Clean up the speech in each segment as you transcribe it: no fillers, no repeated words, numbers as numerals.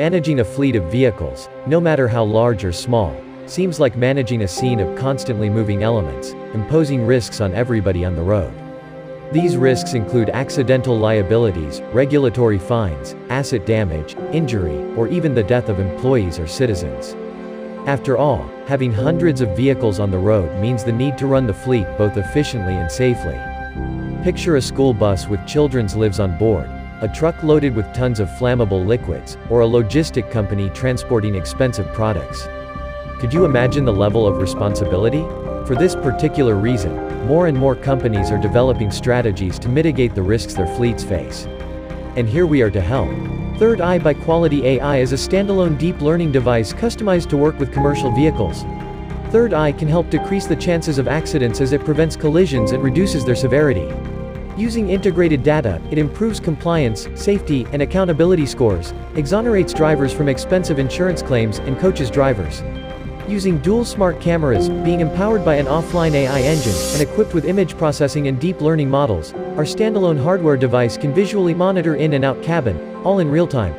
Managing a fleet of vehicles, no matter how large or small, seems like managing a scene of constantly moving elements, imposing risks on everybody on the road. These risks include accidental liabilities, regulatory fines, asset damage, injury, or even the death of employees or citizens. After all, having hundreds of vehicles on the road means the need to run the fleet both efficiently and safely. Picture a school bus with children's lives on board, a truck loaded with tons of flammable liquids, or a logistic company transporting expensive products. Could you imagine the level of responsibility? For this particular reason, more and more companies are developing strategies to mitigate the risks their fleets face. And here we are to help. ThirdEye by Kuality AI is a standalone deep learning device customized to work with commercial vehicles. ThirdEye can help decrease the chances of accidents as it prevents collisions and reduces their severity. Using integrated data, it improves compliance, safety, and accountability scores, exonerates drivers from expensive insurance claims, and coaches drivers. Using dual smart cameras, being empowered by an offline AI engine, and equipped with image processing and deep learning models, our standalone hardware device can visually monitor in and out cabin, all in real time.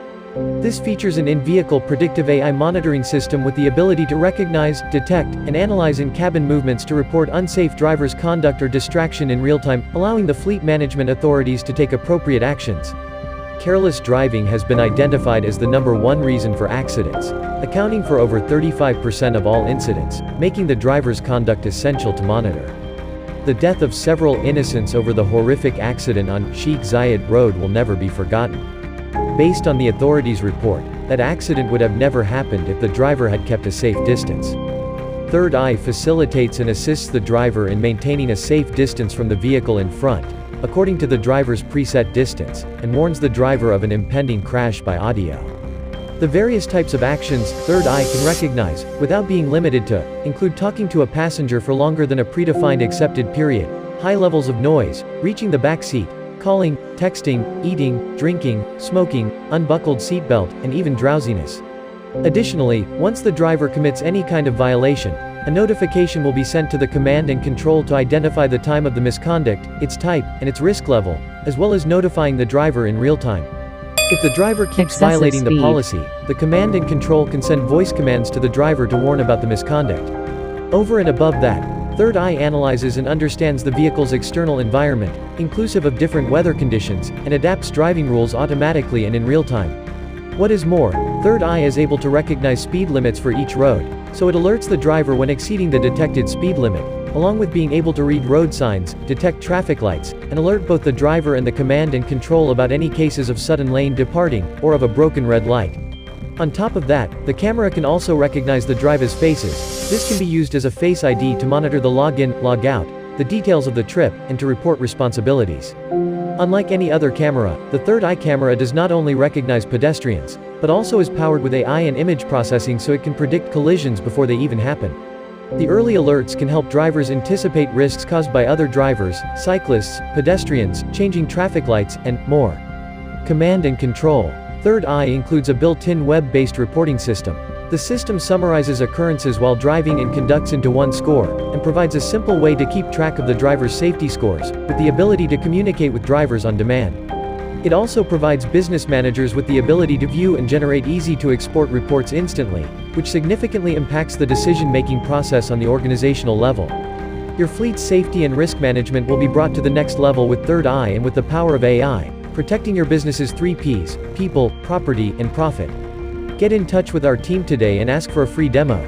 This features an in-vehicle predictive AI monitoring system with the ability to recognize, detect, and analyze in-cabin movements to report unsafe drivers' conduct or distraction in real time, allowing the fleet management authorities to take appropriate actions. Careless driving has been identified as the #1 reason for accidents, accounting for over 35% of all incidents, making the driver's conduct essential to monitor. The death of several innocents over the horrific accident on Sheikh Zayed Road will never be forgotten. Based on the authorities' report, that accident would have never happened if the driver had kept a safe distance. ThirdEye facilitates and assists the driver in maintaining a safe distance from the vehicle in front, according to the driver's preset distance, and warns the driver of an impending crash by audio. The various types of actions ThirdEye can recognize, without being limited to, include talking to a passenger for longer than a predefined accepted period, high levels of noise, reaching the back seat, calling, texting, eating, drinking, smoking, unbuckled seatbelt, and even drowsiness. Additionally, once the driver commits any kind of violation, a notification will be sent to the command and control to identify the time of the misconduct, its type, and its risk level, as well as notifying the driver in real time. If the driver keeps violating the policy, the command and control can send voice commands to the driver to warn about the misconduct. Over and above that, ThirdEye analyzes and understands the vehicle's external environment, inclusive of different weather conditions, and adapts driving rules automatically and in real time. What is more, ThirdEye is able to recognize speed limits for each road, so it alerts the driver when exceeding the detected speed limit, along with being able to read road signs, detect traffic lights, and alert both the driver and the command and control about any cases of sudden lane departing, or of a broken red light. On top of that, the camera can also recognize the driver's faces. This can be used as a face ID to monitor the login, logout, the details of the trip, and to report responsibilities. Unlike any other camera, the ThirdEye camera does not only recognize pedestrians, but also is powered with AI and image processing so it can predict collisions before they even happen. The early alerts can help drivers anticipate risks caused by other drivers, cyclists, pedestrians, changing traffic lights, and more. Command and control. ThirdEye includes a built-in web-based reporting system. The system summarizes occurrences while driving and conducts into one score, and provides a simple way to keep track of the driver's safety scores, with the ability to communicate with drivers on demand. It also provides business managers with the ability to view and generate easy-to-export reports instantly, which significantly impacts the decision-making process on the organizational level. Your fleet's safety and risk management will be brought to the next level with ThirdEye and with the power of AI, protecting your business's 3 Ps: people, property, and profit. Get in touch with our team today and ask for a free demo.